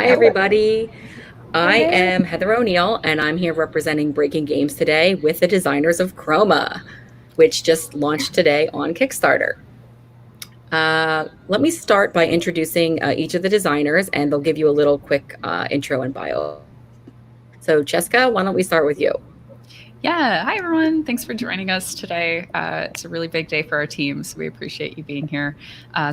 Hi, everybody. I Hey. am Heather O'Neill, and I'm here representing Breaking Games today with the designers of Kroma, which just launched today on Kickstarter. Let me start by introducing each of the designers, and they'll give you a little quick intro and bio. So, Cheska, why don't we start with you? Yeah, hi everyone. Thanks for joining us today. It's a really big day for our team, so we appreciate you being here.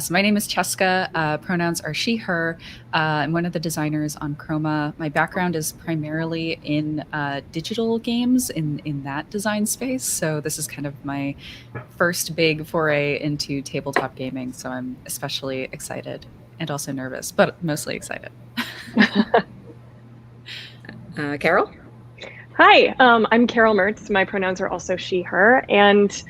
So my name is Cheska. Pronouns are she, her. I'm one of the designers on Kroma. My background is primarily in digital games in that design space. So this is kind of my first big foray into tabletop gaming. So I'm especially excited and also nervous, but mostly excited. Carol? Hi, I'm Carol Mertz. My pronouns are also she, her. And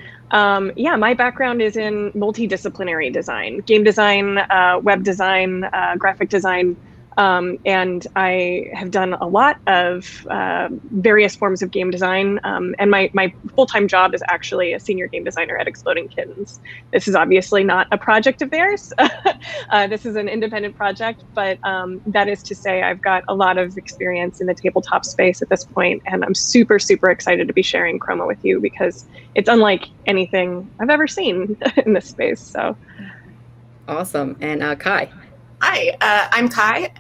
yeah, my background is in multidisciplinary design, game design, web design, graphic design. And I have done a lot of various forms of game design. And my full-time job is actually a senior game designer at Exploding Kittens. This is obviously not a project of theirs. This is an independent project, but that is to say I've got a lot of experience in the tabletop space at this point, and I'm super, super excited to be sharing Kroma with you because it's unlike anything I've ever seen in this space. So Awesome. And Kai? Hi, I'm Kai.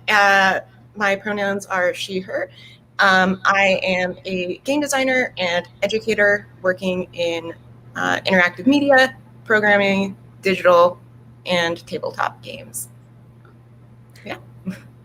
My pronouns are she, her. I am a game designer and educator working in interactive media, programming, digital, and tabletop games. Yeah.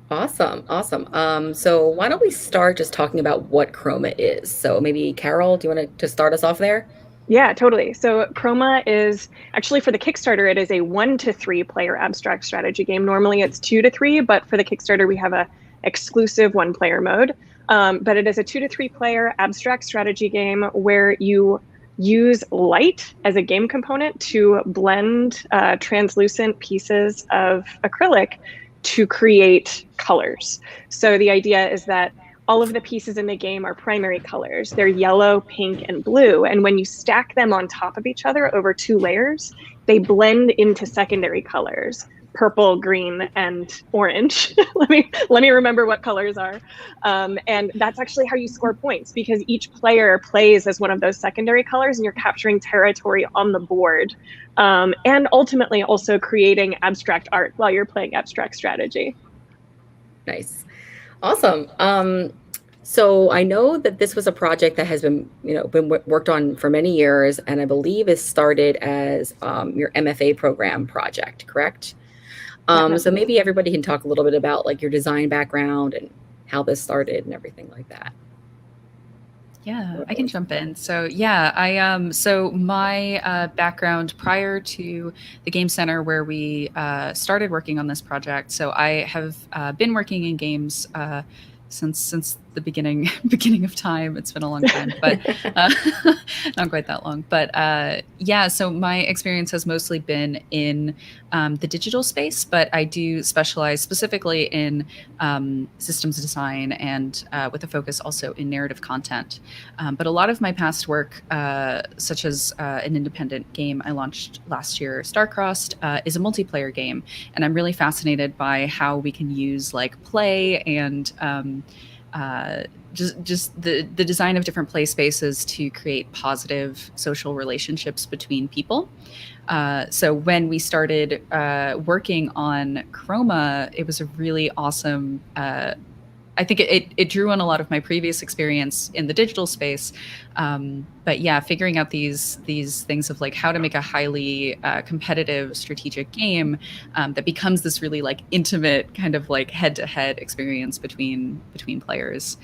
Awesome. So why don't we start just talking about what Kroma is? So maybe Carol, do you want to start us off there? yeah, totally. So Kroma is actually, for the Kickstarter, it is a 1 to 3 player abstract strategy game. Normally it's 2 to 3, but for the Kickstarter, we have a exclusive 1-player mode. But it is a 2 to 3 player abstract strategy game where you use light as a game component to blend translucent pieces of acrylic to create colors. So the idea is that all of the pieces in the game are primary colors. They're yellow, pink, and blue. And when you stack them on top of each other over 2 layers, they blend into secondary colors, purple, green, and orange. let me remember what colors are. And that's actually how you score points, because each player plays as one of those secondary colors and you're capturing territory on the board. And ultimately also creating abstract art while you're playing abstract strategy. Nice. Awesome. So I know that this was a project that has been worked on for many years, and I believe it started as your MFA program project, correct? So maybe everybody can talk a little bit about like your design background and how this started and everything like that. Yeah, I can jump in. So yeah, so my background prior to the Game Center, where we started working on this project. So I have been working in games since the beginning of time. It's been a long time, but not quite that long. But yeah, so my experience has mostly been in the digital space, but I do specialize specifically in systems design and with a focus also in narrative content. But a lot of my past work, such as an independent game I launched last year, Starcrossed, is a multiplayer game, and I'm really fascinated by how we can use like play and just the design of different play spaces to create positive social relationships between people. So when we started working on Kroma, it was a really awesome. I think it drew on a lot of my previous experience in the digital space, but yeah, figuring out these things of like how to make a highly competitive strategic game that becomes this really like intimate kind of like head-to-head experience between players.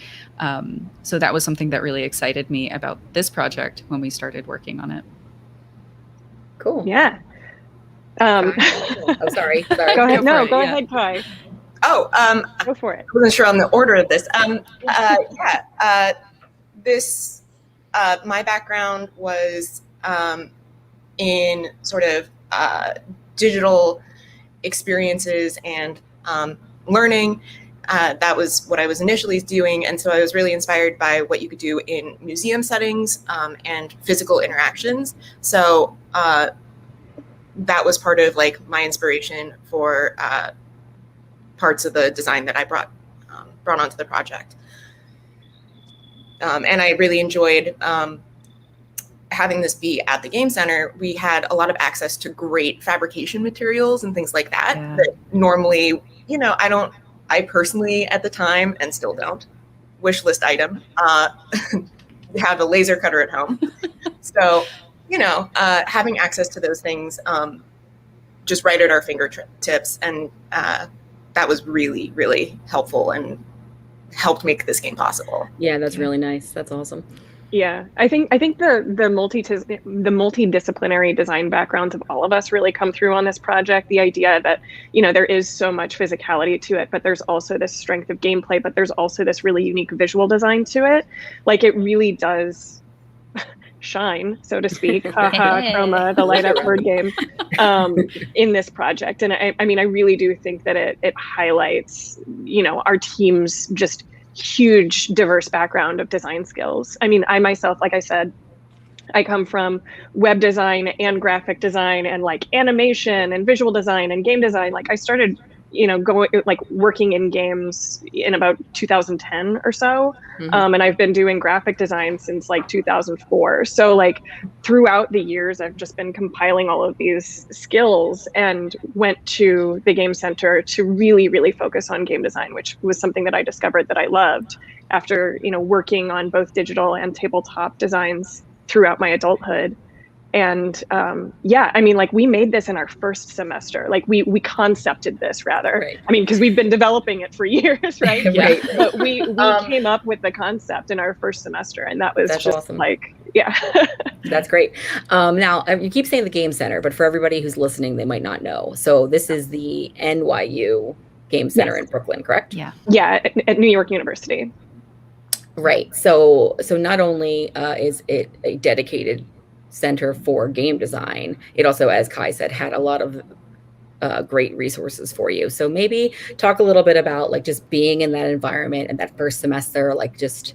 So that was something that really excited me about this project when we started working on it. Cool. Yeah. Oh, sorry. Go ahead. Go ahead, Kai. Oh, go for it. I wasn't sure on the order of this. This my background was in sort of digital experiences and learning. That was what I was initially doing, and so I was really inspired by what you could do in museum settings and physical interactions. So that was part of like my inspiration for parts of the design that I brought brought onto the project. And I really enjoyed having this be at the Game Center. We had a lot of access to great fabrication materials and things like that, that normally, you know, I personally at the time, and still don't, wish list item, have a laser cutter at home. So, you know, having access to those things just right at our fingertips. And that was really, really helpful and helped make this game possible. Yeah, that's really nice. That's awesome. Yeah, I think the multidisciplinary design backgrounds of all of us really come through on this project. The idea that, you know, there is so much physicality to it, but there's also this strength of gameplay, but there's also this really unique visual design to it. Like, it really does shine, so to speak, Kroma, the light up word game, in this project. And I mean, I really do think that it highlights, you know, our team's just huge diverse background of design skills. I mean, I myself, like I said, I come from web design and graphic design and like animation and visual design and game design. Like, I started, you know, working in games in about 2010 or so. And I've been doing graphic design since like 2004. So like throughout the years, I've just been compiling all of these skills and went to the Game Center to really, really focus on game design, which was something that I discovered that I loved after, you know, working on both digital and tabletop designs throughout my adulthood. And yeah, I mean, like, we made this in our first semester. Like, we concepted this rather. Right. I mean, because we've been developing it for years, right? Right. But we came up with the concept in our first semester, and that was just awesome. like, yeah. That's great. Now, you keep saying the Game Center, but for everybody who's listening, they might not know. So this is the NYU Game Center in Brooklyn, correct? Yeah. Yeah, at New York University. Right. So not only is it a dedicated center for game design, it also, as Kai said, had a lot of great resources for you. So maybe talk a little bit about like just being in that environment and that first semester, like just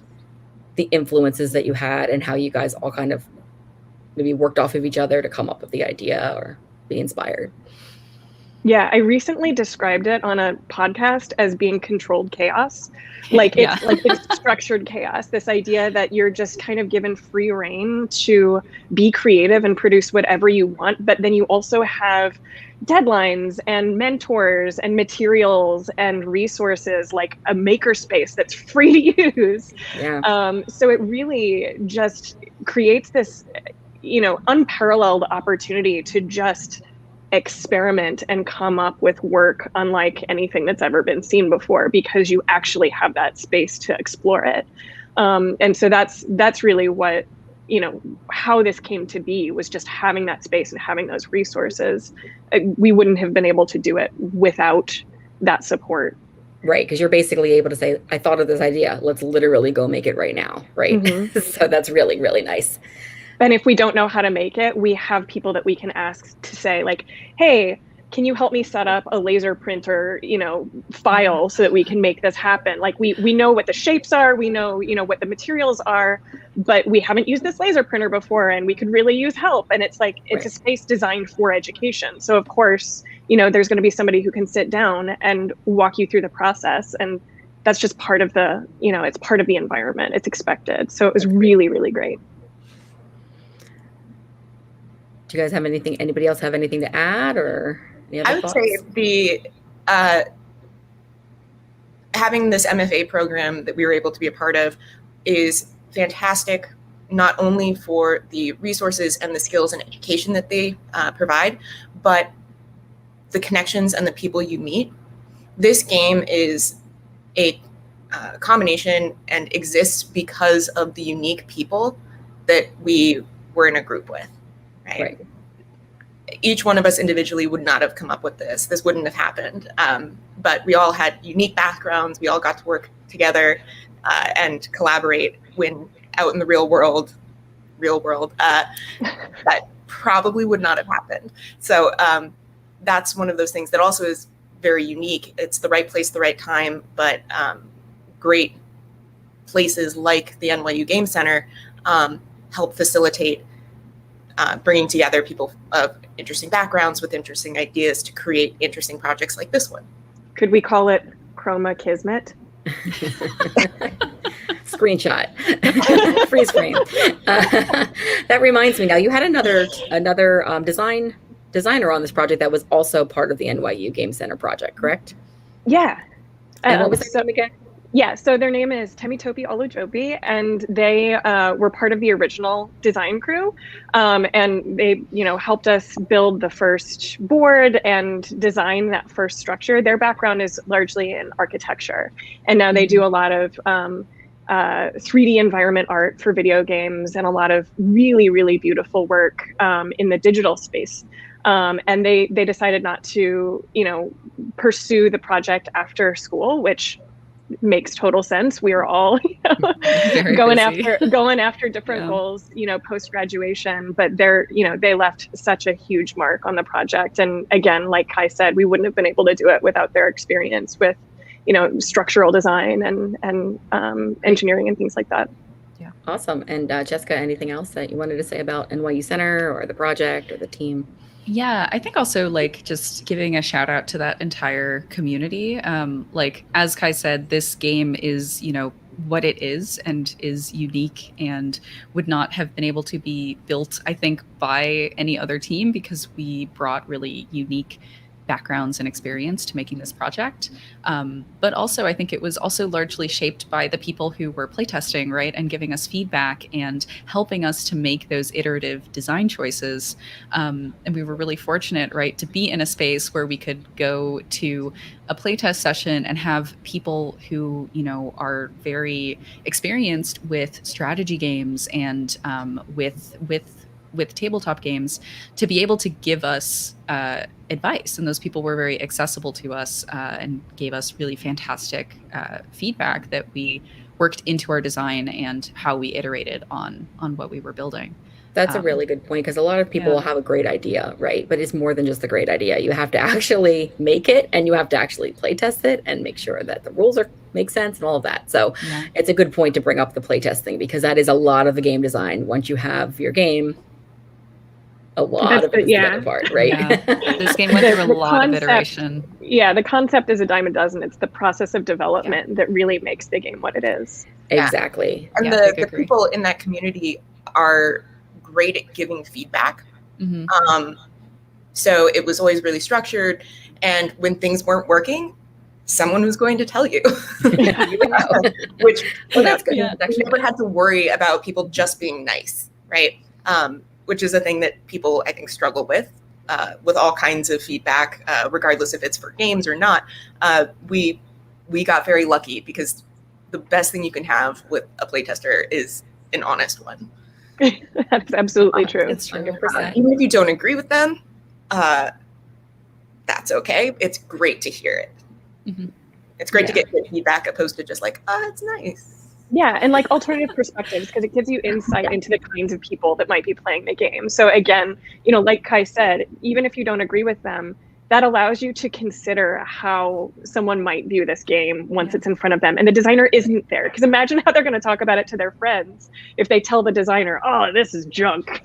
the influences that you had and how you guys all kind of maybe worked off of each other to come up with the idea or be inspired. Yeah, I recently described it on a podcast as being controlled chaos. Like, it's like it's structured chaos, this idea that you're just kind of given free rein to be creative and produce whatever you want, but then you also have deadlines and mentors and materials and resources, like a makerspace that's free to use. Yeah. So it really just creates this, you know, unparalleled opportunity to just experiment and come up with work unlike anything that's ever been seen before, because you actually have that space to explore it. And so that's really what, you know, how this came to be, was just having that space and having those resources. We wouldn't have been able to do it without that support. Right, because you're basically able to say, I thought of this idea, let's literally go make it right now, right? So that's really, really nice. And if we don't know how to make it, we have people that we can ask to say, like, hey, can you help me set up a laser printer, you know, file so that we can make this happen? Like, we know what the shapes are, we know, you know, what the materials are, but we haven't used this laser printer before and we could really use help. And it's like, it's a space designed for education. So of course, you know, there's going to be somebody who can sit down and walk you through the process. And that's just part of the, you know, it's part of the environment. It's expected. So it was really, really great. Do you guys have anything, anybody else have anything to add, or any other I would thoughts? say the having this MFA program that we were able to be a part of is fantastic, not only for the resources and the skills and education that they provide, but the connections and the people you meet. This game is a combination and exists because of the unique people that we were in a group with. Right. Each one of us individually would not have come up with this. This wouldn't have happened. But we all had unique backgrounds. We all got to work together and collaborate when out in the real world, that probably would not have happened. So that's one of those things that also is very unique. It's the right place, the right time, but great places like the NYU Game Center help facilitate bringing together people of interesting backgrounds with interesting ideas to create interesting projects like this one. Could we call it Kroma Kismet? Screenshot. Freeze frame. That reminds me, now you had another designer on this project that was also part of the NYU Game Center project, correct? Yeah. And what was their name again? Yeah, so their name is Temitope Olujobi, and they were part of the original design crew, and they, helped us build the first board and design that first structure. Their background is largely in architecture, and now they do a lot of 3D environment art for video games and a lot of really, really beautiful work in the digital space. And they decided not to, pursue the project after school, which makes total sense. We are all going after different goals, post graduation, but they left such a huge mark on the project. And again, like Kai said, we wouldn't have been able to do it without their experience with, structural design and engineering and things like that. Yeah. Awesome. And Jessica, anything else that you wanted to say about NYU Center or the project or the team? Yeah, I think also just giving a shout out to that entire community. As Kai said, this game is, what it is and is unique and would not have been able to be built, I think, by any other team because we brought really unique backgrounds and experience to making this project. But also, I think it was also largely shaped by the people who were playtesting, right, and giving us feedback and helping us to make those iterative design choices. And we were really fortunate, right, to be in a space where we could go to a playtest session and have people who, are very experienced with strategy games and with tabletop games to be able to give us advice. And those people were very accessible to us and gave us really fantastic feedback that we worked into our design and how we iterated on what we were building. That's a really good point because a lot of people have a great idea, right? But it's more than just a great idea. You have to actually make it and you have to actually play test it and make sure that the rules make sense and all of that. So it's a good point to bring up the play testing because that is a lot of the game design. Once you have your game, a lot of it is the other part, right? Yeah. This game went through a lot of iteration. Yeah, the concept is a dime a dozen. It's the process of development that really makes the game what it is. Exactly. And the people in that community are great at giving feedback. Mm-hmm. So it was always really structured. And when things weren't working, someone was going to tell you. Which that's good. Yeah. We never had to worry about people just being nice, right? Which is a thing that people, I think, struggle with all kinds of feedback, regardless if it's for games or not. We got very lucky because the best thing you can have with a playtester is an honest one. That's absolutely true. It's true. Even if you don't agree with them, that's okay. It's great to hear it. Mm-hmm. It's great to get good feedback opposed to just it's nice. Yeah, and alternative perspectives because it gives you insight into the kinds of people that might be playing the game. So again, like Kai said, even if you don't agree with them, that allows you to consider how someone might view this game once it's in front of them. And the designer isn't there. Because imagine how they're going to talk about it to their friends if they tell the designer, oh, this is junk.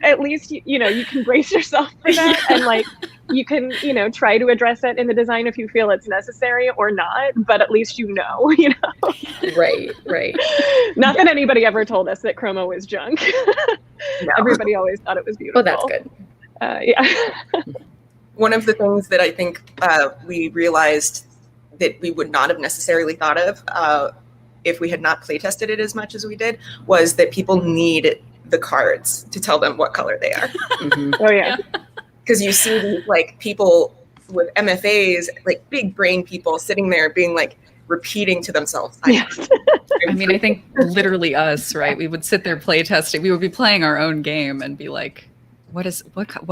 At least, you can brace yourself for that. And you can, try to address it in the design if you feel it's necessary or not. But at least Right. Not that anybody ever told us that Kroma was junk. No. Everybody always thought it was beautiful. Oh, that's good. One of the things that I think we realized that we would not have necessarily thought of if we had not play tested it as much as we did was that people need the cards to tell them what color they are. Mm-hmm. Oh, yeah. Because you see these people with MFAs, big brain people sitting there being repeating to themselves. Yes. I mean, I think literally us, right? We would sit there play testing. We would be playing our own game and be like, what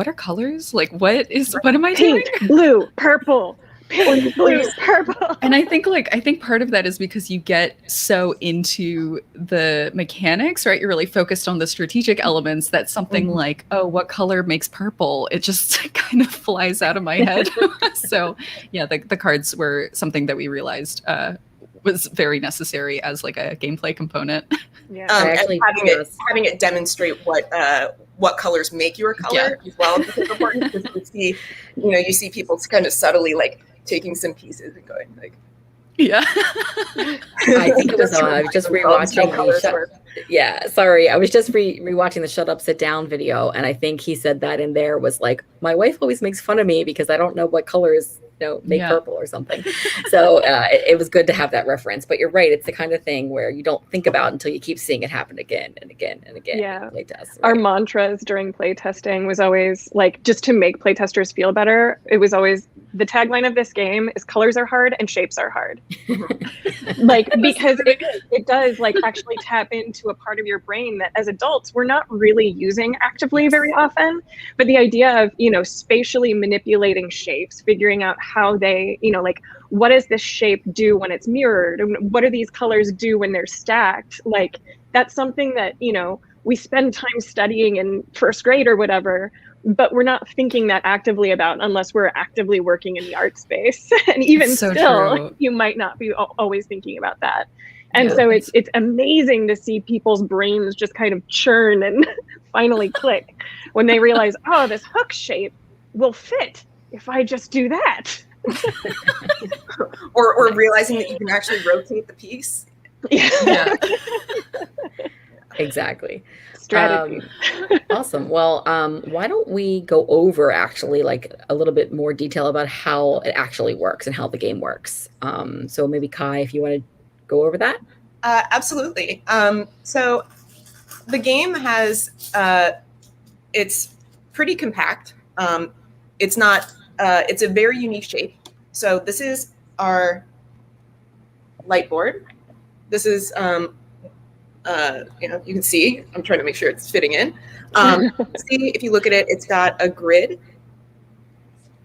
are colors? What am I doing? Pink, blue, purple. Pink, blue, purple. And I think part of that is because you get so into the mechanics, right? You're really focused on the strategic elements that something like, oh, what color makes purple? It just kind of flies out of my head. So yeah, the cards were something that we realized was very necessary as a gameplay component. Yeah, having it demonstrate what colors make your color as well is important because you see people kind of subtly taking some pieces and going like, Yeah. I think it was I was just rewatching I was just rewatching the Shut Up Sit Down video, and I think he said that in there was like, my wife always makes fun of me because I don't know what colors make purple or something. So it was good to have that reference. But you're right, it's the kind of thing where you don't think about until you keep seeing it happen again and again and again. Yeah. Playtest, Our mantras during playtesting was always like, just to make playtesters feel better, it was always, the tagline of this game is colors are hard and shapes are hard. Like, because it does like actually tap into a part of your brain that as adults we're not really using actively very often. But the idea of, spatially manipulating shapes, figuring out how they, like, what does this shape do when it's mirrored? And what do these colors do when they're stacked? Like, that's something that, we spend time studying in first grade or whatever, but we're not thinking that actively about unless we're actively working in the art space. And even still, you might not be always thinking about that. And so it's amazing to see people's brains just kind of churn and finally click when they realize, oh, this hook shape will fit if I just do that. or realizing that you can actually rotate the piece. Yeah. Exactly. Strategy. Awesome. Well, why don't we go over actually like a little bit more detail about how it actually works and how the game works. So maybe Kai, if you want to go over that. Absolutely. So the game has, it's pretty compact. It's not, it's a very unique shape. So this is our light board. This is, you can see, I'm trying to make sure it's fitting in. See, if you look at it, it's got a grid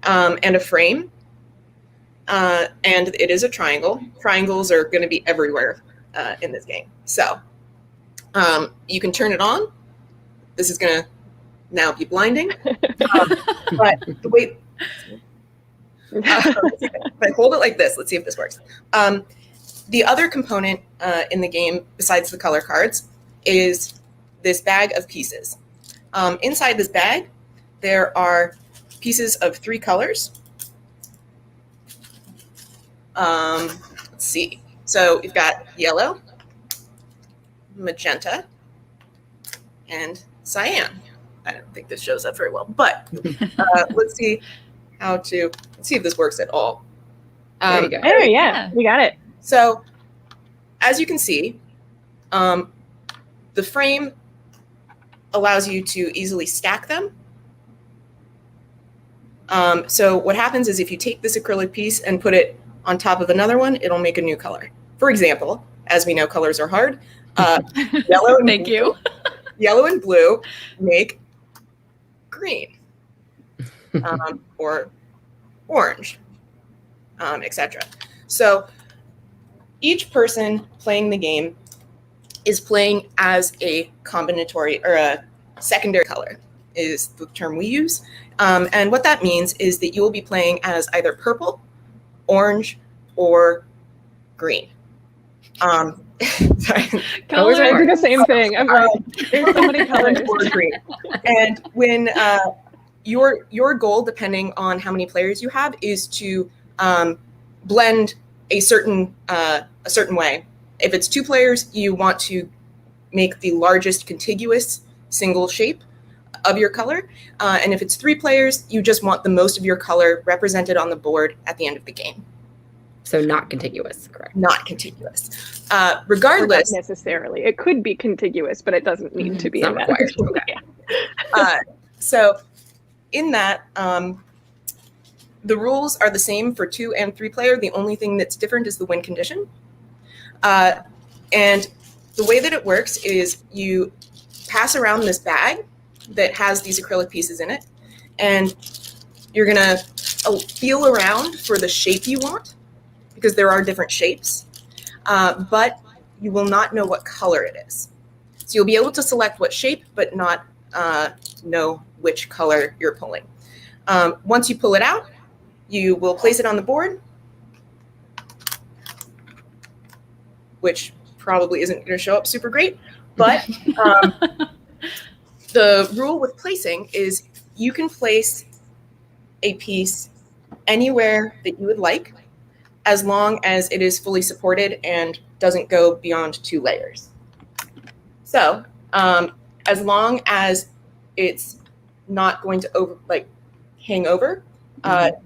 and a frame. And it is a triangle. Triangles are going to be everywhere in this game. So you can turn it on. This is going to now be blinding. But the way, if I hold it like this, let's see if this works. The other component in the game, besides the color cards, is this bag of pieces. Inside this bag, there are pieces of 3 colors. Let's see. So we've got yellow, magenta, and cyan. I don't think this shows up very well, but let's see let's see if this works at all. There you go. Oh, yeah, we got it. So as you can see, the frame allows you to easily stack them. So what happens is if you take this acrylic piece and put it on top of another one, it'll make a new color. For example, as we know, colors are hard. Yellow and yellow and blue make green or orange, etc. So each person playing the game is playing as a combinatory or a secondary color is the term we use. And what that means is that you will be playing as either purple, orange, or green. Sorry. Colors I do the same thing. I'm like, there's so many colors. Green. And when your goal, depending on how many players you have, is to blend a certain way. If it's 2 players, you want to make the largest contiguous single shape of your color. And if it's 3 players, you just want the most of your color represented on the board at the end of the game. So not contiguous, correct? Not contiguous. Regardless. Not necessarily. It could be contiguous, but it doesn't need to be. Not required. Okay. So in that, the rules are the same for 2 and 3 player. The only thing that's different is the win condition. And the way that it works is you pass around this bag that has these acrylic pieces in it, and you're going to feel around for the shape you want, because there are different shapes, but you will not know what color it is. So you'll be able to select what shape, but not know which color you're pulling. Once you pull it out, you will place it on the board, which probably isn't going to show up super great, but the rule with placing is you can place a piece anywhere that you would like, as long as it is fully supported and doesn't go beyond 2 layers. So as long as it's not going to hang over,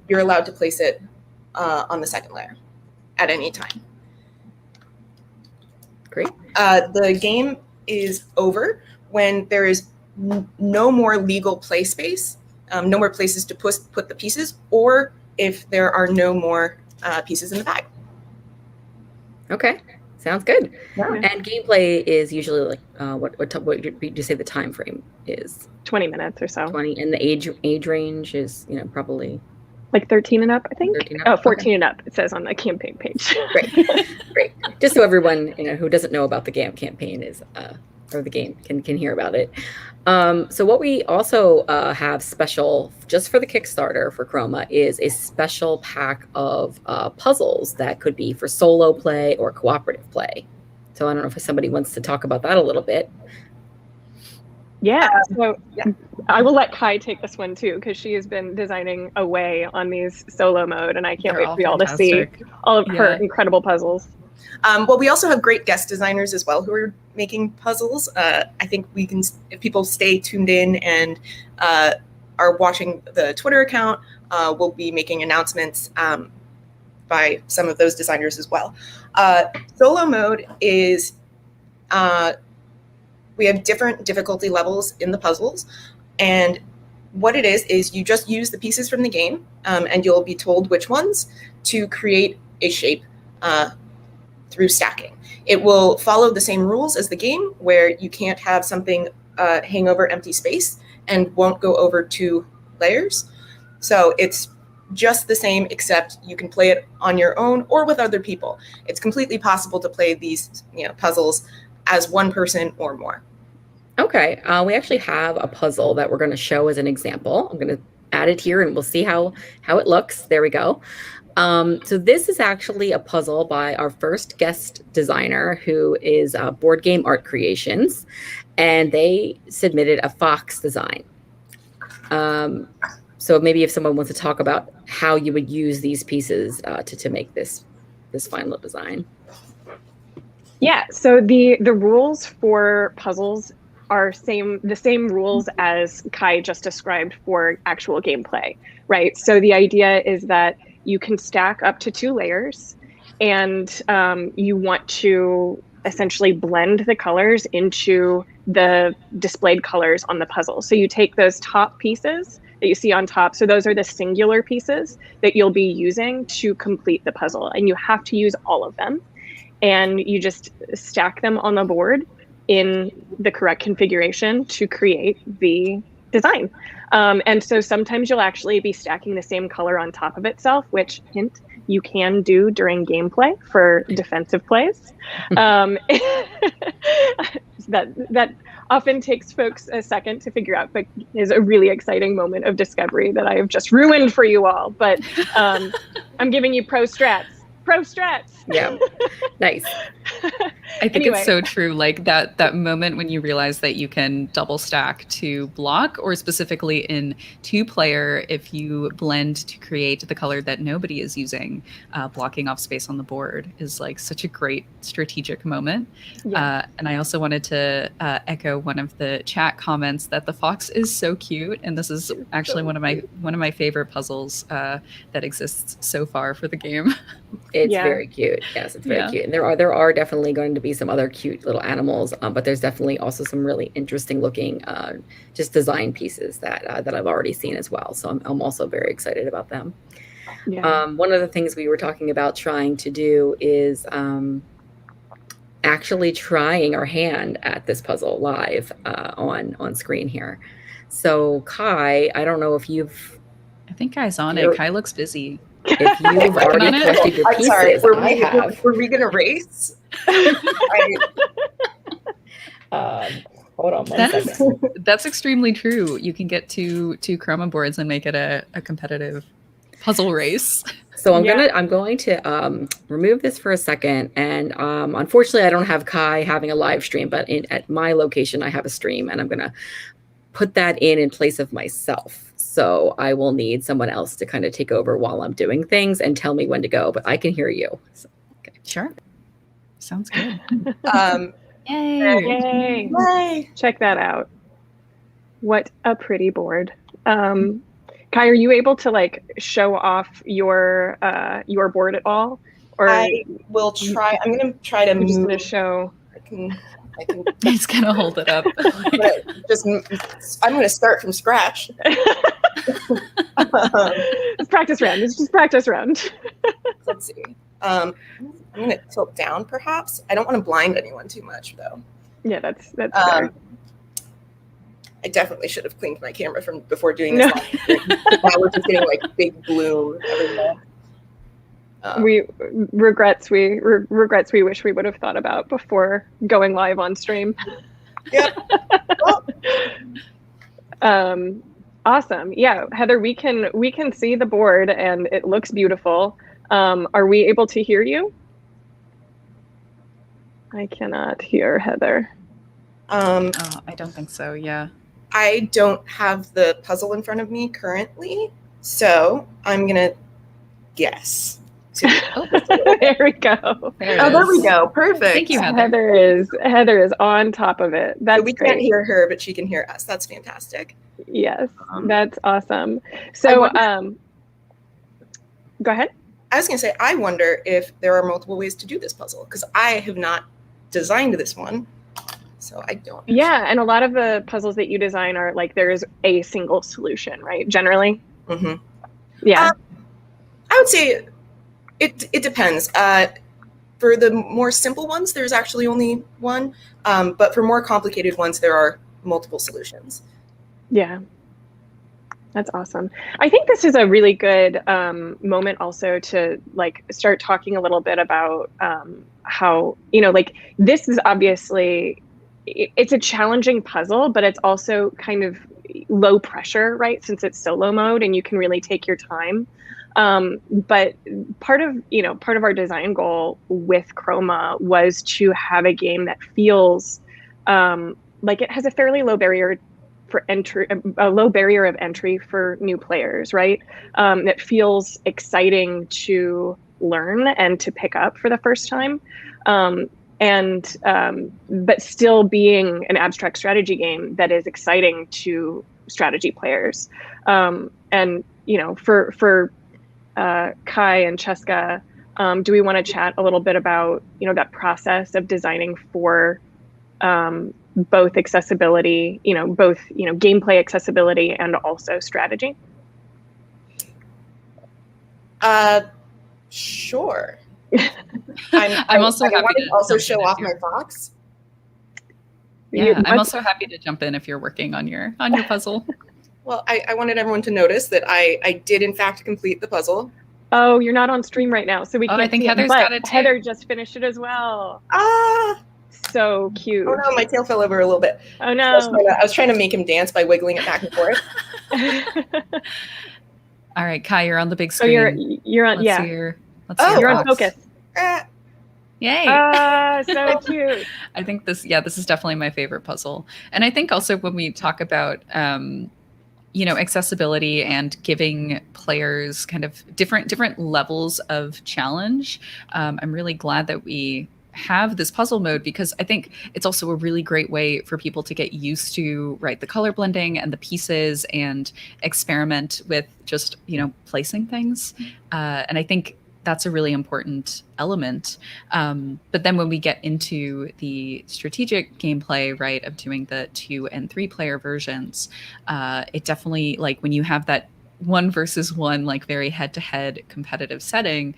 you're allowed to place it on the second layer at any time. Great. The game is over when there is no more legal play space, no more places to put the pieces, or if there are no more pieces in the bag. Okay, sounds good. Yeah. And gameplay is usually like what did you say the time frame is? 20 minutes or so. 20, and the age range is probably like 13 and up, I think. 13 up? Oh, 14 and up. It says on the campaign page. Great. Just so everyone who doesn't know about the campaign is or the game can hear about it. So what we also have special just for the Kickstarter for Kroma is a special pack of puzzles that could be for solo play or cooperative play. So I don't know if somebody wants to talk about that a little bit. Yeah, so I will let Kai take this one too, because she has been designing away on these solo mode, and I can't wait for y'all to see all of her incredible puzzles. Well, we also have great guest designers as well who are making puzzles. I think we can, if people stay tuned in and are watching the Twitter account, we'll be making announcements by some of those designers as well. Solo mode is, we have different difficulty levels in the puzzles, and what it is you just use the pieces from the game, and you'll be told which ones to create a shape through stacking. It will follow the same rules as the game, where you can't have something hang over empty space and won't go over 2 layers. So it's just the same, except you can play it on your own or with other people. It's completely possible to play these puzzles as one person or more. Okay, we actually have a puzzle that we're going to show as an example. I'm going to add it here and we'll see how it looks. There we go. So this is actually a puzzle by our first guest designer, who is Board Game Art Creations, and they submitted a fox design. So maybe if someone wants to talk about how you would use these pieces to make this final design. Yeah, so the rules for puzzles are the same rules as Kai just described for actual gameplay, right? So the idea is that you can stack up to 2 layers, and you want to essentially blend the colors into the displayed colors on the puzzle. So you take those top pieces that you see on top. So those are the singular pieces that you'll be using to complete the puzzle, and you have to use all of them. And you just stack them on the board in the correct configuration to create the design. And so sometimes you'll actually be stacking the same color on top of itself, which, hint, you can do during gameplay for defensive plays. That often takes folks a second to figure out, but is a really exciting moment of discovery that I have just ruined for you all. But I'm giving you pro strats. Yeah, nice. I think it's so true. Like that moment when you realize that you can double stack to block, or specifically in 2-player, if you blend to create the color that nobody is using, blocking off space on the board is like such a great strategic moment. Yeah. And I also wanted to echo one of the chat comments that the fox is so cute, and this is actually one of my favorite puzzles that exists so far for the game. It's very cute. Yes, it's very cute. And there are definitely going to be some other cute little animals, but there's definitely also some really interesting looking just design pieces that I've already seen as well. So I'm also very excited about them. Yeah. One of the things we were talking about trying to do is actually trying our hand at this puzzle live on screen here. So Kai, I don't know if I think Kai's on it. Kai looks busy. If you've already collected your pieces, I'm sorry, were we gonna race? Hold on one second. That's extremely true. You can get two Kroma boards and make it a competitive puzzle race. So I'm going to remove this for a second, and unfortunately I don't have Kai having a live stream, but at my location I have a stream, and I'm gonna put that in place of myself. So I will need someone else to kind of take over while I'm doing things and tell me when to go, but I can hear you. So, okay. Sure. Sounds good. Yay. Yay! Check that out. What a pretty board. Kai, are you able to like show off your board at all? Or I will try. I'm going to try to I'm just move. going to show. I can It's gonna hold it up. I'm going to start from scratch. It's practice round. It's just practice round. Let's see. I'm going to tilt down, perhaps. I don't want to blind anyone too much, though. Yeah, that's fair. I definitely should have cleaned my camera from before doing this. Now we're just getting like big bloom everywhere. Regrets we wish we would have thought about before going live on stream. Yep. Awesome. Yeah, Heather, we can see the board and it looks beautiful. Are we able to hear you? I cannot hear Heather. I don't think so. Yeah. I don't have the puzzle in front of me currently, so I'm gonna guess. There we go. There we go. Perfect. Thank you, Heather. Heather is on top of it. That's so we great. can't hear her, but she can hear us. That's fantastic. Yes, that's awesome. So, go ahead. I was going to say, I wonder if there are multiple ways to do this puzzle, because I have not designed this one, so I don't. Yeah, and a lot of the puzzles that you design are like there's a single solution, right? Generally. Mm-hmm. Yeah. I would say it depends. For the more simple ones, there's actually only one, but for more complicated ones, there are multiple solutions. Yeah. That's awesome. I think this is a really good moment also to like start talking a little bit about how, like this is obviously, it's a challenging puzzle, but it's also kind of low pressure, right? Since it's solo mode and you can really take your time. But part of our design goal with Kroma was to have a game that feels like it has a fairly low barrier for entry, a low barrier of entry for new players, right? That feels exciting to learn and to pick up for the first time. But still being an abstract strategy game that is exciting to strategy players. And, for Kai and Cheska, do we want to chat a little bit about, that process of designing for both accessibility, gameplay accessibility and also strategy? Sure. I'm also happy to also show off my box. Yeah, I'm also happy to jump in if you're working on your puzzle. Well, I wanted everyone to notice that I did in fact complete the puzzle. Oh, you're not on stream right now, so we can't. I think see Heather's it, got it too. Heather just finished it as well. So cute. Oh no, my tail fell over a little bit. Oh no. I was trying to make him dance by wiggling it back and forth. All right, Kai, you're on the big screen. So you're on. Let's see you're on focus. Yay! So cute. I think this is definitely my favorite puzzle. And I think also when we talk about accessibility and giving players kind of different levels of challenge, I'm really glad that we have this puzzle mode, because I think it's also a really great way for people to get used to the color blending and the pieces and experiment with just placing things. And I think that's a really important element. But then when we get into the strategic gameplay, right, of doing the 2 and 3 player versions, it definitely, like when you have that 1 versus 1, like very head to head competitive setting,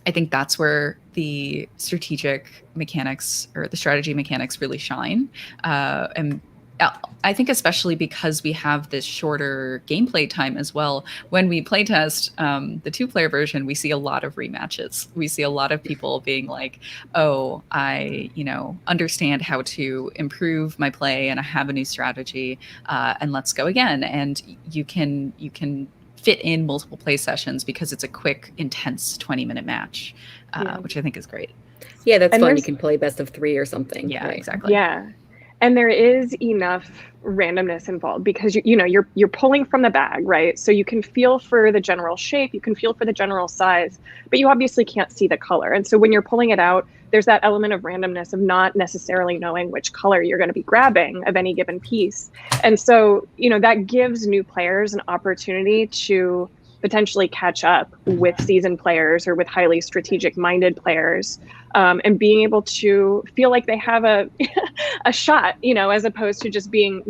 I think that's where the strategic mechanics or the strategy mechanics really shine. And I think especially because we have this shorter gameplay time as well. When we playtest the 2-player version, we see a lot of rematches. We see a lot of people being like, oh, I understand how to improve my play and I have a new strategy and let's go again. And you can fit in multiple play sessions because it's a quick, intense 20-minute match, which I think is great. Yeah, that's fun. You can play best of 3 or something. Yeah, right? Exactly. Yeah. And there is enough randomness involved because you're pulling from the bag, right? So you can feel for the general shape, you can feel for the general size, but you obviously can't see the color. And so when you're pulling it out, there's that element of randomness of not necessarily knowing which color you're going to be grabbing of any given piece. And so, that gives new players an opportunity to potentially catch up with seasoned players or with highly strategic minded players, and being able to feel like they have a shot, as opposed to just being,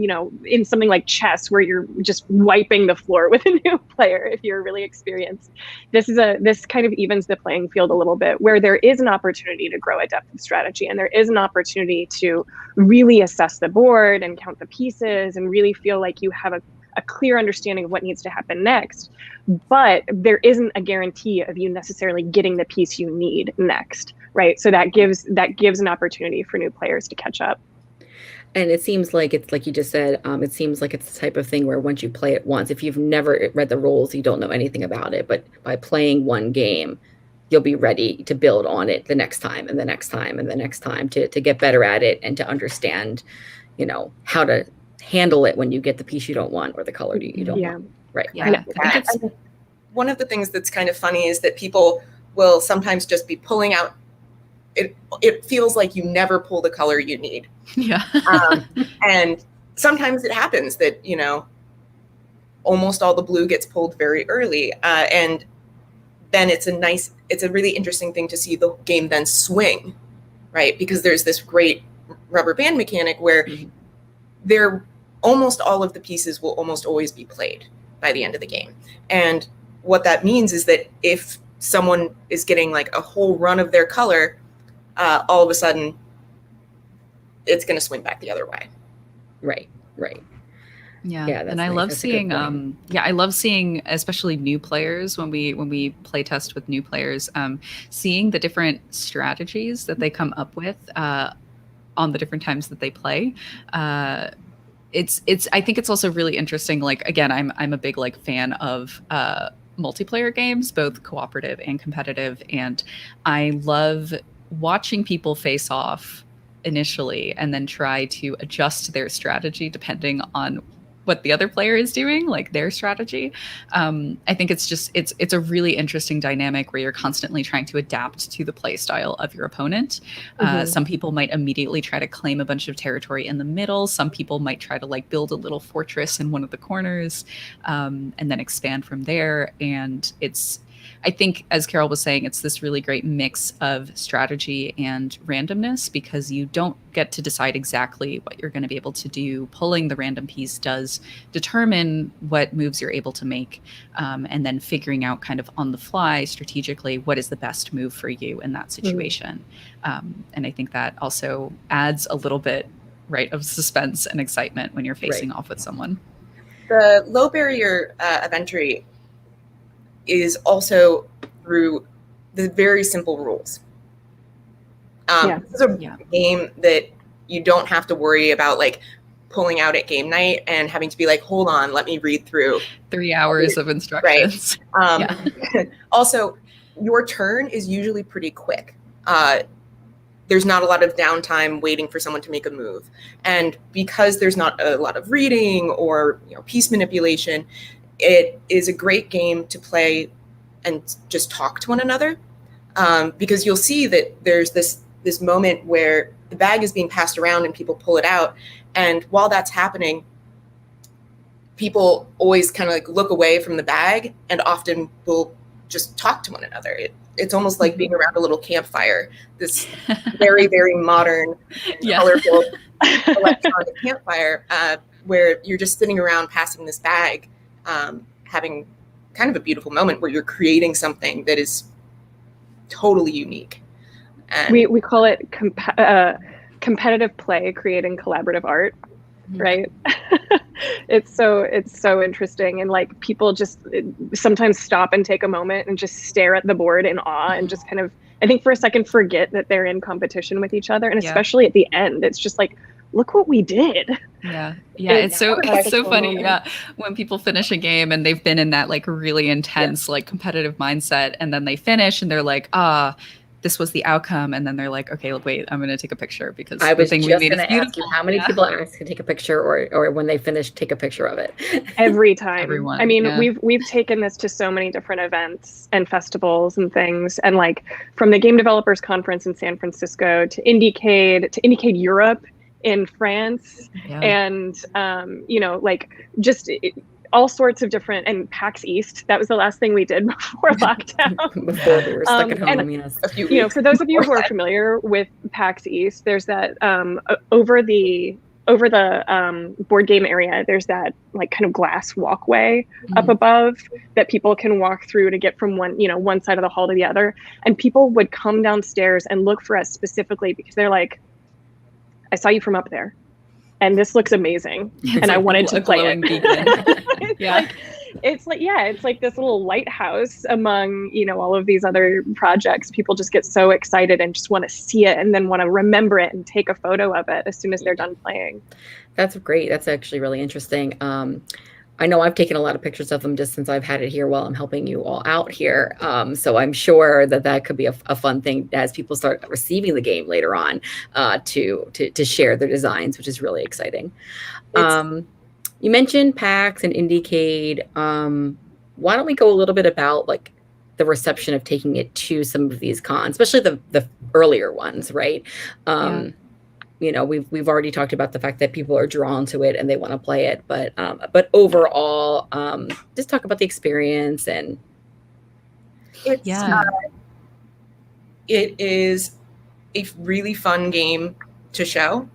in something like chess where you're just wiping the floor with a new player if you're really experienced. This kind of evens the playing field a little bit, where there is an opportunity to grow a depth of strategy, and there is an opportunity to really assess the board and count the pieces and really feel like you have a clear understanding of what needs to happen next. But there isn't a guarantee of you necessarily getting the piece you need next, right? So that gives an opportunity for new players to catch up. And it seems like it's like you just said, it seems like it's the type of thing where once you play it once, if you've never read the rules, you don't know anything about it. But by playing one game, you'll be ready to build on it the next time and the next time and the next time to get better at it and to understand, how to handle it when you get the piece you don't want or the color you don't want. Right. Yeah. I think one of the things that's kind of funny is that people will sometimes just be pulling out. It feels like you never pull the color you need. Yeah. And sometimes it happens that, almost all the blue gets pulled very early. And then it's a really interesting thing to see the game then swing, right? Because there's this great rubber band mechanic where almost all of the pieces will almost always be played by the end of the game. And what that means is that if someone is getting like a whole run of their color, all of a sudden it's going to swing back the other way. Right. Yeah, and I love seeing I love seeing especially new players when we play test with new players, seeing the different strategies that they come up with on the different times that they play. It's I think it's also really interesting. Like, again, I'm a big fan of multiplayer games, both cooperative and competitive, and I love watching people face off initially and then try to adjust their strategy depending on what the other player is doing, like their strategy. I think it's a really interesting dynamic where you're constantly trying to adapt to the play style of your opponent. Some people might immediately try to claim a bunch of territory in the middle. Some people might try to build a little fortress in one of the corners, and then expand from there. And I think, as Carol was saying, it's this really great mix of strategy and randomness, because you don't get to decide exactly what you're going to be able to do. Pulling the random piece does determine what moves you're able to make, and then figuring out kind of on the fly strategically what is the best move for you in that situation. And I think that also adds a little bit, right, of suspense and excitement when you're facing off with someone. The low barrier of entry is also through the very simple rules. This is a game that you don't have to worry about pulling out at game night and having to be hold on, let me read through 3 hours of instructions. Right. Also, your turn is usually pretty quick. There's not a lot of downtime waiting for someone to make a move. And because there's not a lot of reading or piece manipulation, it is a great game to play and just talk to one another, because you'll see that there's this moment where the bag is being passed around and people pull it out. And while that's happening, people always kind of look away from the bag and often will just talk to one another. It's almost like being around a little campfire, this very, very modern, colorful electronic campfire, where you're just sitting around passing this bag, having kind of a beautiful moment where you're creating something that is totally unique. And we call it competitive play creating collaborative art, right? It's so interesting, and people just sometimes stop and take a moment and just stare at the board in awe and just kind of, I think, for a second forget that they're in competition with each other, and especially at the end, it's just look what we did. Yeah. It's so funny. Yeah. When people finish a game and they've been in that really intense, competitive mindset, and then they finish and they're like, this was the outcome, and then they're like, okay, wait, I'm going to take a picture because I the was thing just we made going is to ask beautiful. you how many people ask to take a picture, or when they finish, take a picture of it. Every time. Everyone, I mean, yeah. we've taken this to so many different events and festivals and things, and like from the Game Developers Conference in San Francisco to Indiecade Europe in France, Yeah. and like just all sorts of different, and PAX East. That was the last thing we did before lockdown. Before we were stuck at home, and, yes. A few weeks for those of you who before are that. familiar with PAX East, there's that over the board game area, there's that like kind of glass walkway up above that people can walk through to get from one side of the hall to the other. And people would come downstairs and look for us specifically because they're like, I saw you from up there and this looks amazing. And I wanted to play it. Beacon. Yeah. It's like this little lighthouse among, all of these other projects. People just get so excited and just want to see it and then want to remember it and take a photo of it as soon as they're done playing. That's great. That's actually really interesting. I know I've taken a lot of pictures of them just since I've had it here while I'm helping you all out here. So I'm sure that could be a fun thing as people start receiving the game later on to share their designs, which is really exciting. You mentioned PAX and Indiecade. Why don't we go a little bit about like the reception of taking it to some of these cons, especially the earlier ones, right? We've already talked about the fact that people are drawn to it and they want to play it, but overall, just talk about the experience. And it is a really fun game to show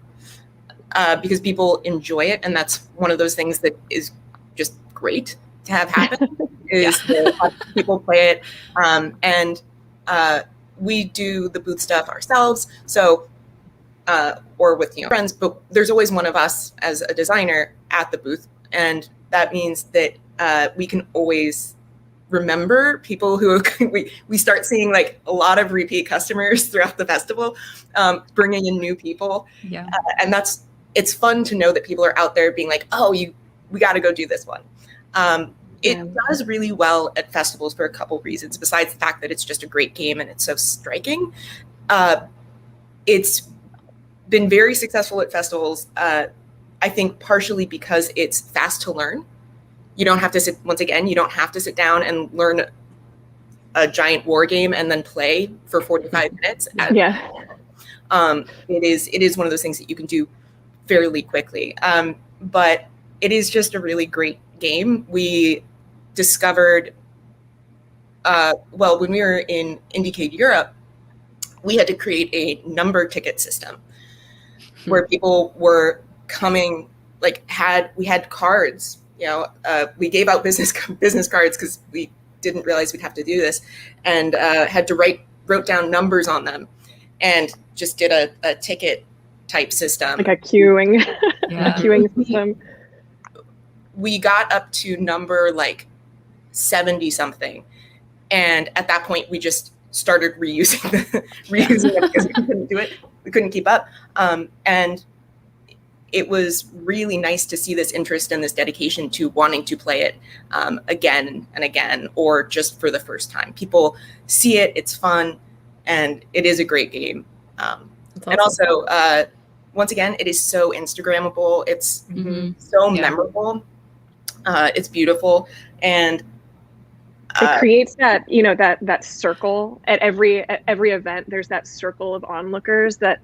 because people enjoy it, and that's one of those things that is just great to have happen. Is that people play it, and we do the booth stuff ourselves. So. Or with friends, but there's always one of us as a designer at the booth, and that means that we can always remember people who we start seeing like a lot of repeat customers throughout the festival, bringing in new people, and it's fun to know that people are out there being like, oh, we got to go do this one. It does really well at festivals for a couple reasons, besides the fact that it's just a great game and it's so striking. It's been very successful at festivals, I think partially because it's fast to learn. You don't have to sit down and learn a giant war game and then play for 45 minutes. It is one of those things that you can do fairly quickly. But it is just a really great game. We discovered, when we were in Indiecade Europe, we had to create a number ticket system where people were coming, we had cards, we gave out business cards because we didn't realize we'd have to do this, and had to wrote down numbers on them and just did a ticket type system. Like a queuing, queuing system. We got up to number 70 something. And at that point we just started reusing it because we couldn't do it. We couldn't keep up. And it was really nice to see this interest and this dedication to wanting to play it again and again, or just for the first time. People see it, it's fun, and it is a great game. Awesome. And also, once again, it is so Instagrammable. It's so memorable. It's beautiful. And it creates that, that circle at every event. There's that circle of onlookers that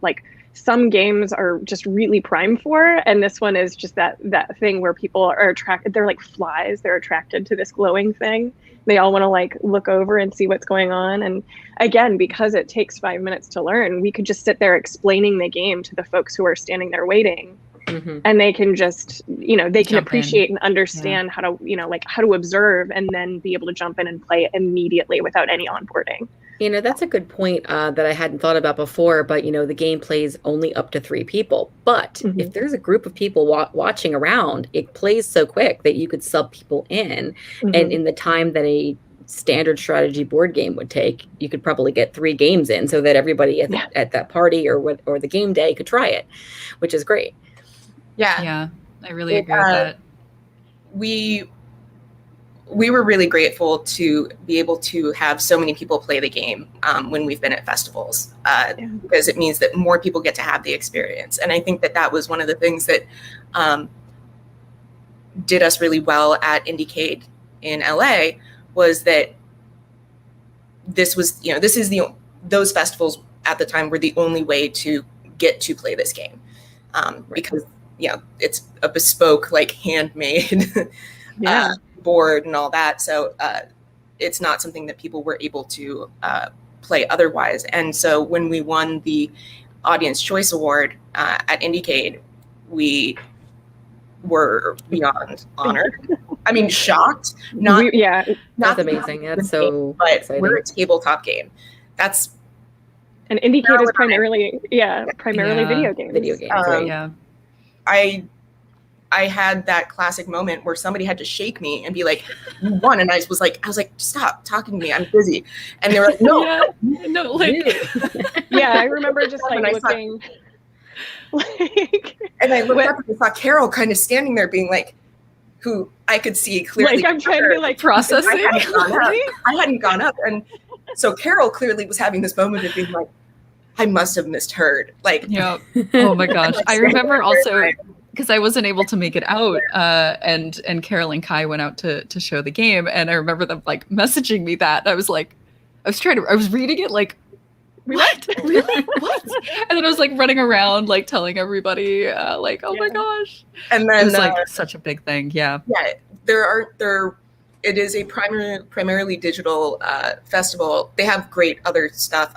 some games are just really prime for, and this one is just that thing where people are attracted. They're like flies. They're attracted to this glowing thing. They all want to look over and see what's going on. And again, because it takes 5 minutes to learn, we could just sit there explaining the game to the folks who are standing there waiting. And they can just, they can appreciate and understand how to, how to observe, and then be able to jump in and play it immediately without any onboarding. That's a good point that I hadn't thought about before, but the game plays only up to 3 people. But if there's a group of people watching around, it plays so quick that you could sub people in, and in the time that a standard strategy board game would take, you could probably get 3 games in, so that everybody at that party or the game day could try it, which is great. Yeah, I really agree with that. we were really grateful to be able to have so many people play the game when we've been at festivals, because it means that more people get to have the experience. And I think that that was one of the things that did us really well at Indiecade in LA, was that this was, this is those festivals at the time were the only way to get to play this game, because it's a bespoke, like handmade board and all that. So it's not something that people were able to play otherwise. And so when we won the Audience Choice Award at Indiecade, we were beyond honored. I mean, shocked. That's amazing. That's so exciting. We're a tabletop game. That's and Indiecade is primarily video games. Video games, right? Yeah. I had that classic moment where somebody had to shake me and be like, "You won," and I was like, "Stop talking to me. I'm busy." And they were like, "No, I remember just like looking. And I looked up and I saw Carol kind of standing there being like, who I could see clearly. Like I'm trying to be like processing. I hadn't gone up. And so Carol clearly was having this moment of being like, I must have misheard. Like, oh my gosh. I remember also, because I wasn't able to make it out, and Carol and Kai went out to show the game, and I remember them like messaging me that. I was like, I was reading it like, what? Really? What? And then I was like running around, like telling everybody, like, oh my gosh. And then it was like such a big thing. Yeah. Yeah. It is a primarily digital festival. They have great other stuff,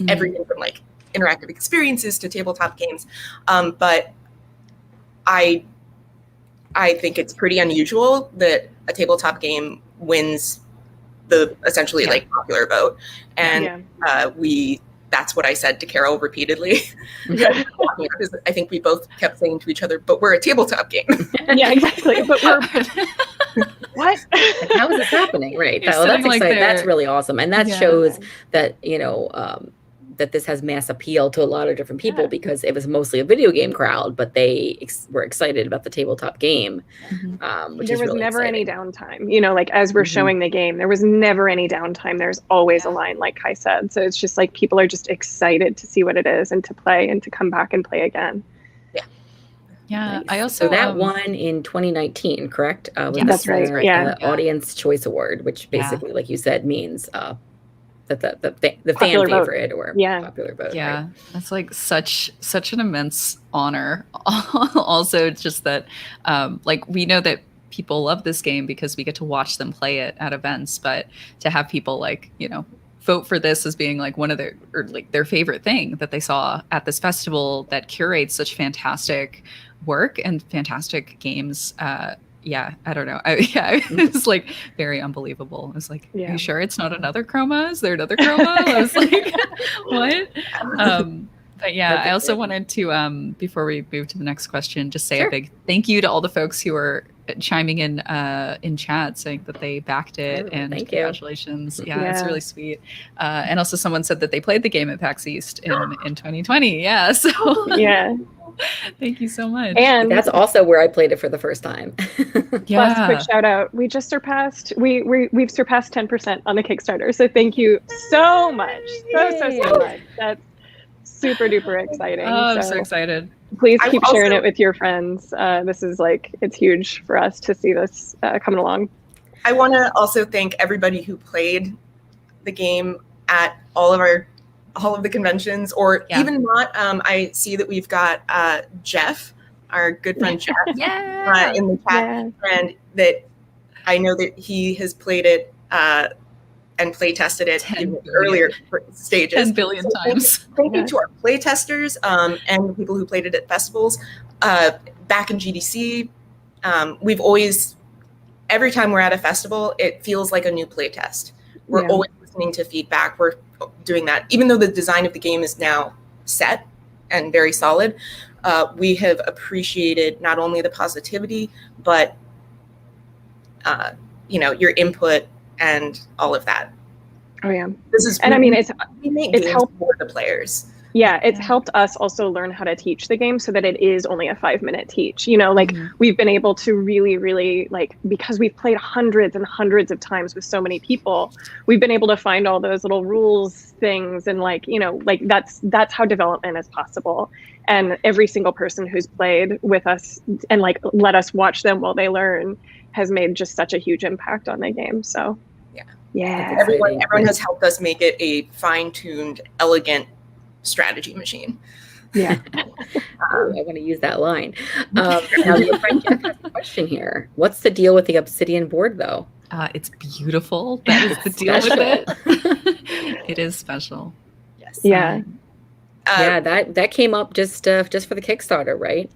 everything from like interactive experiences to tabletop games. But I think it's pretty unusual that a tabletop game wins the essentially like popular vote. And that's what I said to Carol repeatedly. Because I think we both kept saying to each other, but we're a tabletop game. Yeah, exactly. But we're what? Like, how is this happening? Right. That's like exciting. That's really awesome. And that shows that, that this has mass appeal to a lot of different people, because it was mostly a video game crowd, but they were excited about the tabletop game. Which there was really never exciting. any downtime, like as we're showing the game, there was never any downtime. There's always a line, like Kai said. So it's just like people are just excited to see what it is and to play and to come back and play again. Yeah. Nice. I also so that won in 2019, correct? That's right. Yeah. Audience Choice Award, which basically, like you said, means that the fan vote. favorite or popular vote. Yeah, right? that's like such an immense honor. Also, just that like we know that people love this game because we get to watch them play it at events, but to have people like vote for this as being like one of their favorite thing that they saw at this festival that curates such fantastic work and fantastic games. I don't know. It was like very unbelievable. I was like, are you sure it's not another Kroma? Is there another Kroma? I was like, what? But yeah, I also wanted to, before we move to the next question, just say a big thank you to all the folks who are chiming in chat saying that they backed it, and congratulations. Yeah, it's really sweet. And also someone said that they played the game at PAX East in 2020. Yeah, so thank you so much. And that's also where I played it for the first time. Plus, quick shout out. We just surpassed, we've surpassed 10% on the Kickstarter. So thank you so much. So much. That's super duper exciting. Oh, I'm so excited. Please keep sharing it with your friends. This is it's huge for us to see this coming along. I want to also thank everybody who played the game at all of the conventions, or even not. I see that we've got Jeff, our good friend Jeff, in the chat, and that I know that he has played it and play tested it in earlier stages. 10 billion times. Thank you to our play testers and the people who played it at festivals. Back in GDC, we've always, every time we're at a festival, it feels like a new play test. We're always listening to feedback. We're doing that. Even though the design of the game is now set and very solid, we have appreciated not only the positivity, but your input and all of that. Oh yeah. This is, and I mean, we make games for the players. Yeah, it's helped us also learn how to teach the game so that it is only a 5-minute teach. You know, like we've been able to really, really because we've played hundreds and hundreds of times with so many people, we've been able to find all those little rules things and that's how development is possible. And every single person who's played with us and let us watch them while they learn has made just such a huge impact on the game. So yeah. Everyone has helped us make it a fine-tuned, elegant strategy machine. Yeah. I want to use that line. Now, your friend Jeff has a question here. What's the deal with the obsidian board, though? It's beautiful. That is the deal with it. It is special. Yes. Yeah. Yeah, that came up just for the Kickstarter, right?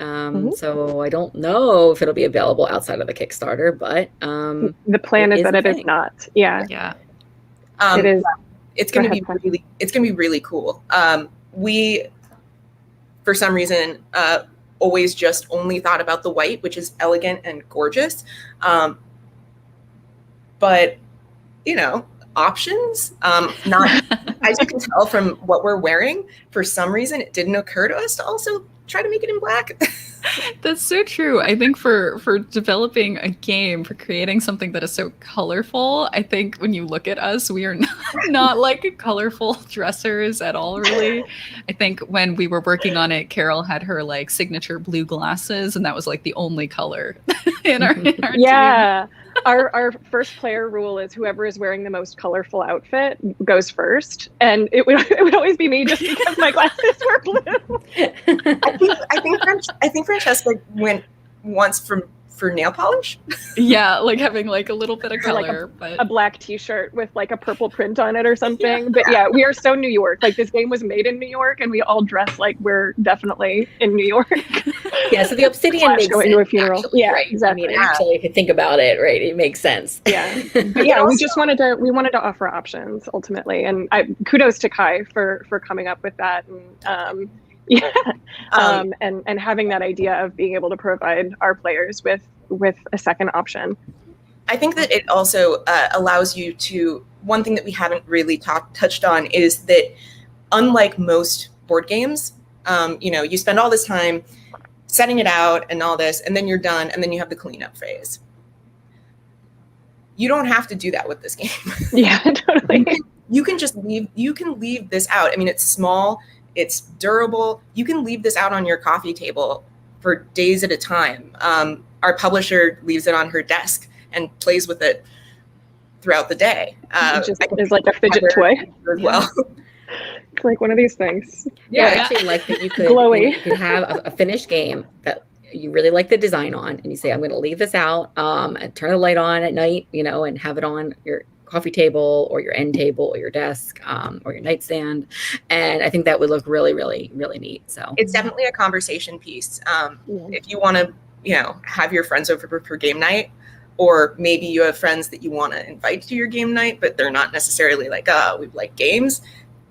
So I don't know if it'll be available outside of the Kickstarter, but the plan is that it is not. Yeah. Yeah. It is. It's going to be really cool. We, for some reason, always just only thought about the white, which is elegant and gorgeous. But options, not as you can tell from what we're wearing, for some reason it didn't occur to us to also try to make it in black. That's so true. I think for developing a game, for creating something that is so colorful, I think when you look at us, we are not like colorful dressers at all, really. I think when we were working on it, Carol had her signature blue glasses, and that was the only color in our team. Our first player rule is whoever is wearing the most colorful outfit goes first, and it would always be me just because my glasses were blue. I think Francesca went once for nail polish. Yeah, having a little bit of color, but a black T-shirt with a purple print on it or something. Yeah. But yeah, we are so New York. This game was made in New York, and we all dress like we're definitely in New York. Yeah, so the obsidian makes going sense, to a funeral. Actually, yeah, right? exactly. I mean, actually, if you think about it, right, it makes sense. Yeah, but yeah, we just wanted to offer options ultimately, and kudos to Kai for coming up with that, and and having that idea of being able to provide our players with a second option. I think that it also allows you to, one thing that we haven't really touched on is that unlike most board games, you spend all this time setting it out and all this, and then you're done, and then you have the cleanup phase. You don't have to do that with this game. Yeah, totally. You can just leave this out. I mean, it's small, it's durable. You can leave this out on your coffee table for days at a time. Our publisher leaves it on her desk and plays with it throughout the day. It just is like a fidget toy as well. It's like one of these things. Yeah, I actually like that you could, glowy. You could have a finished game that you really like the design on, and you say, I'm going to leave this out, and turn the light on at night, and have it on your coffee table or your end table or your desk, or your nightstand. And I think that would look really, really, really neat. So it's definitely a conversation piece. If you want to, have your friends over for game night, or maybe you have friends that you want to invite to your game night, but they're not necessarily we like games.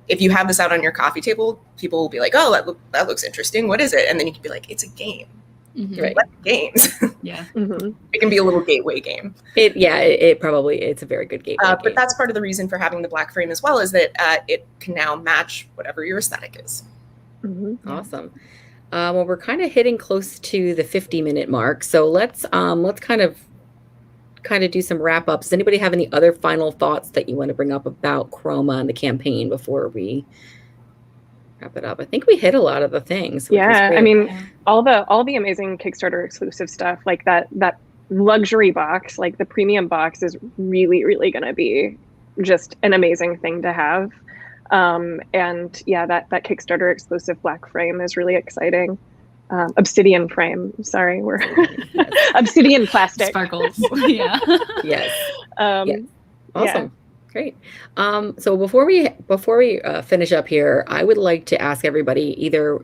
If you have this out on your coffee table, people will be like, oh, that looks interesting. What is it? And then you can be like, it's a game. Mm-hmm. Right. Like games. Yeah. Mm-hmm. It can be a little gateway game. It's a very good gateway game. But that's part of the reason for having the black frame as well, is that it can now match whatever your aesthetic is. Mm-hmm. Awesome. Well, we're kind of hitting close to the 50-minute mark. So let's kind of do some wrap ups. Does anybody have any other final thoughts that you want to bring up about Kroma and the campaign before we wrap it up? I think we hit a lot of the things. Yeah, I mean, all the amazing Kickstarter exclusive stuff, like that luxury box, like the premium box, is really, really going to be just an amazing thing to have. And yeah, that Kickstarter exclusive black frame is really exciting. Obsidian frame. Sorry, we're obsidian plastic. Sparkles. Yeah. Yes. Yes. Awesome. Yeah. Great. So before we finish up here, I would like to ask everybody either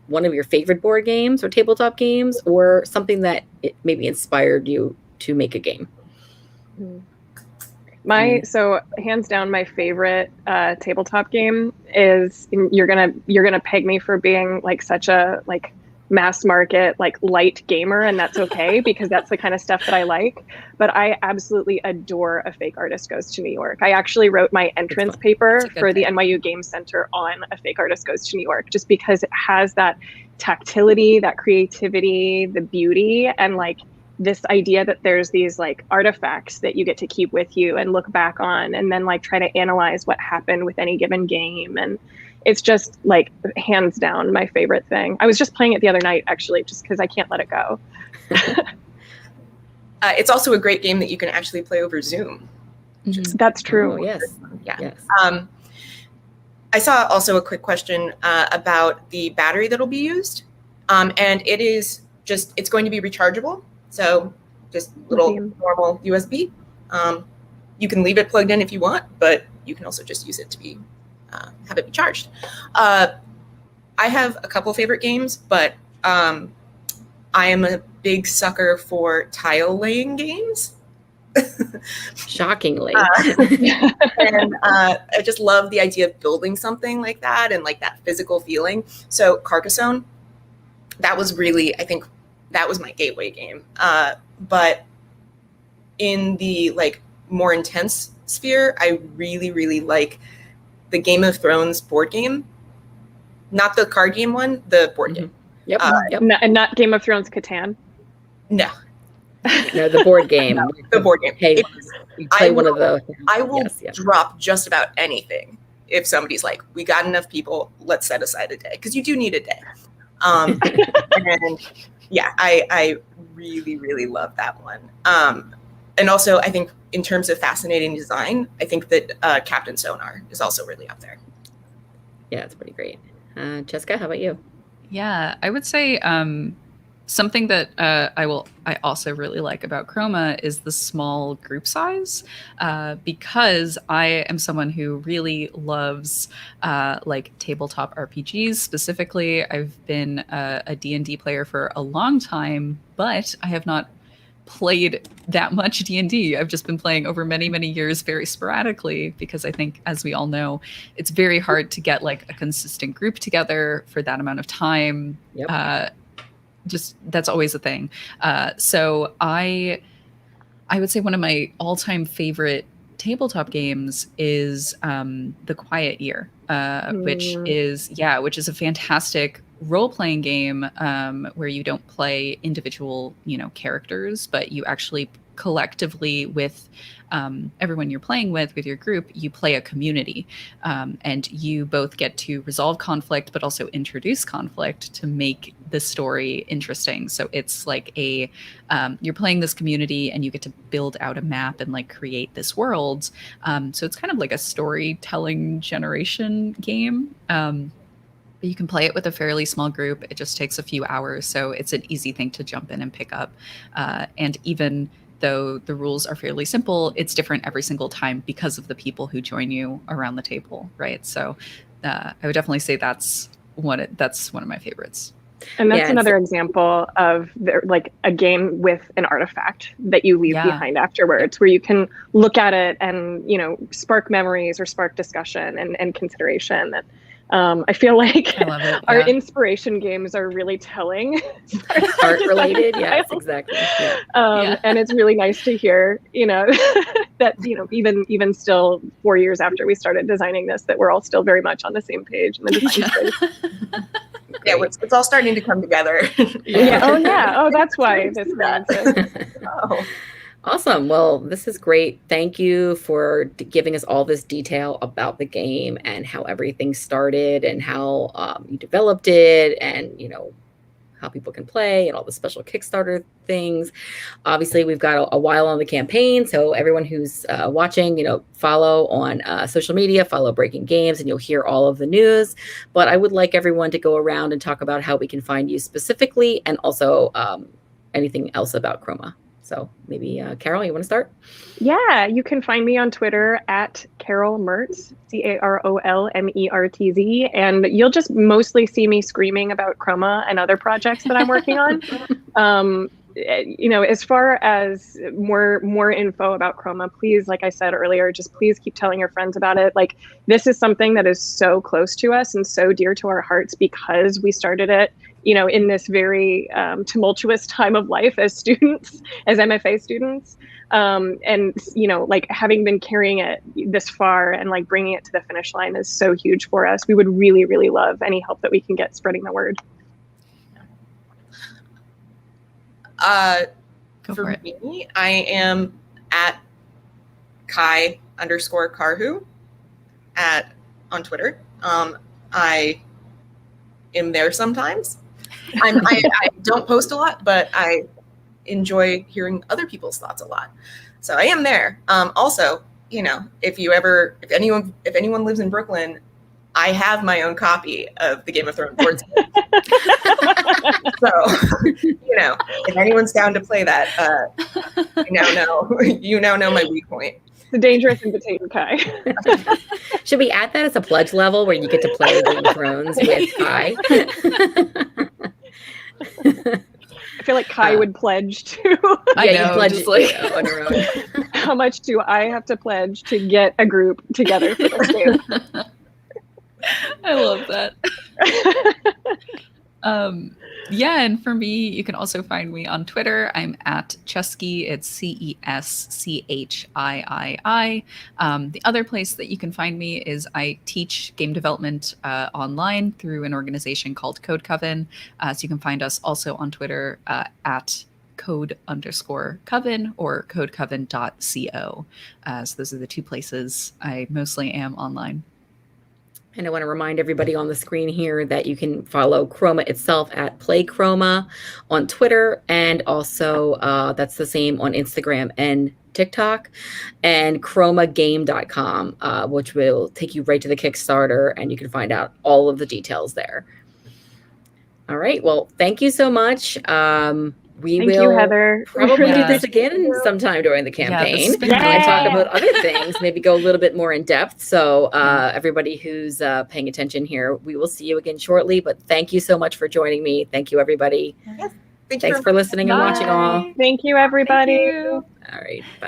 one of your favorite board games or tabletop games, or something that maybe inspired you to make a game. So hands down, my favorite tabletop game is, you're gonna peg me for being such a mass market, like light gamer, and that's okay because that's the kind of stuff that I like. But I absolutely adore A Fake Artist Goes to New York. I actually wrote my entrance paper for the NYU Game Center on A Fake Artist Goes to New York, just because it has that tactility, that creativity, the beauty, and like this idea that there's these like artifacts that you get to keep with you and look back on, and then like try to analyze what happened with any given game. And it's just like hands down my favorite thing. I was just playing it the other night, actually, just because I can't let it go. It's also a great game that you can actually play over Zoom. That's true. Oh, yes. Yeah. Yes. I saw also a quick question about the battery that'll be used. And it's going to be rechargeable. So just little normal USB. You can leave it plugged in if you want, but you can also just use it to have it be charged. I have a couple favorite games, but I am a big sucker for tile laying games. Shockingly. And I just love the idea of building something like that and like that physical feeling. So Carcassonne, that was really, I think that was my gateway game. But in the like more intense sphere, I really, really like the Game of Thrones board game. Not the card game one, the board game. Yep. And not Game of Thrones Catan. No. No, the board game. No, the board game. Hey, you play one of the. I will drop just about anything if somebody's like, we got enough people, let's set aside a day. Because you do need a day. And yeah, I really, really love that one. And also, I think in terms of fascinating design, I think that Captain Sonar is also really up there. Yeah, it's pretty great. Jessica, how about you? Yeah, I would say something that I also really like about Kroma is the small group size, because I am someone who really loves like tabletop RPGs. Specifically, I've been a D&D player for a long time, but I have not played that much D&D. I've just been playing over many, many years very sporadically, because I think, as we all know, it's very hard to get like a consistent group together for that amount of time. Yep. Just that's always a thing. So I would say one of my all-time favorite tabletop games is The Quiet Year, which is a fantastic role-playing game where you don't play individual, characters, but you actually collectively with everyone you're playing with your group, you play a community, and you both get to resolve conflict, but also introduce conflict to make the story interesting. So it's like you're playing this community and you get to build out a map and like create this world. So it's kind of like a storytelling generation game. But you can play it with a fairly small group. It just takes a few hours. So it's an easy thing to jump in and pick up. And even though the rules are fairly simple, it's different every single time because of the people who join you around the table, right? So I would definitely say that's one of my favorites. And that's another example of like a game with an artifact that you leave behind afterwards, where you can look at it and, spark memories or spark discussion and consideration. That I feel like our inspiration games are really telling. Art related, yes, exactly. Yeah. And it's really nice to hear, that even still 4 years after we started designing this, that we're all still very much on the same page in the design space. Yeah, it's all starting to come together. Yeah. Oh, yeah. Oh, that's why this happens. Oh. Awesome. Well, this is great. Thank you for giving us all this detail about the game and how everything started and how you developed it and, how people can play and all the special Kickstarter things. Obviously, we've got a while on the campaign. So everyone who's watching, follow on social media, follow Breaking Games, and you'll hear all of the news. But I would like everyone to go around and talk about how we can find you specifically and also anything else about Kroma. So maybe, Carol, you want to start? Yeah, you can find me on Twitter at Carol Mertz, CarolMertz, and you'll just mostly see me screaming about Kroma and other projects that I'm working on. As far as more info about Kroma, please, like I said earlier, just please keep telling your friends about it. Like, this is something that is so close to us and so dear to our hearts because we started it in this very tumultuous time of life as students, as MFA students. And, like having been carrying it this far and like bringing it to the finish line is so huge for us. We would really, really love any help that we can get spreading the word. For me, I am at Kai_Karhu on Twitter. I am there sometimes. I don't post a lot, but I enjoy hearing other people's thoughts a lot. So I am there. Also, if anyone lives in Brooklyn, I have my own copy of the Game of Thrones board game. So, if anyone's down to play that, you now know my weak point. The dangerous invitation, Kai. Should we add that as a pledge level where you get to play Game of Thrones with Kai? I feel like Kai would pledge to. I know, pledge on your own. How much do I have to pledge to get a group together for this game? I love that. And for me, you can also find me on Twitter. I'm at Chesky. It's CESCHIII. The other place that you can find me is I teach game development online through an organization called Code Coven. So you can find us also on Twitter at code_coven or codecoven.co. So those are the two places I mostly am online. And I want to remind everybody on the screen here that you can follow Kroma itself at Play Kroma on Twitter. And also that's the same on Instagram and TikTok, and chromagame.com, which will take you right to the Kickstarter, and you can find out all of the details there. All right. Well, thank you so much. Thank you, Heather. Probably do this again sometime during the campaign. And talk about other things, maybe go a little bit more in depth. So everybody who's paying attention here, we will see you again shortly. But thank you so much for joining me. Thank you, everybody. Yes. Thanks for listening and watching all. Thank you, everybody. Thank you. All right. Bye.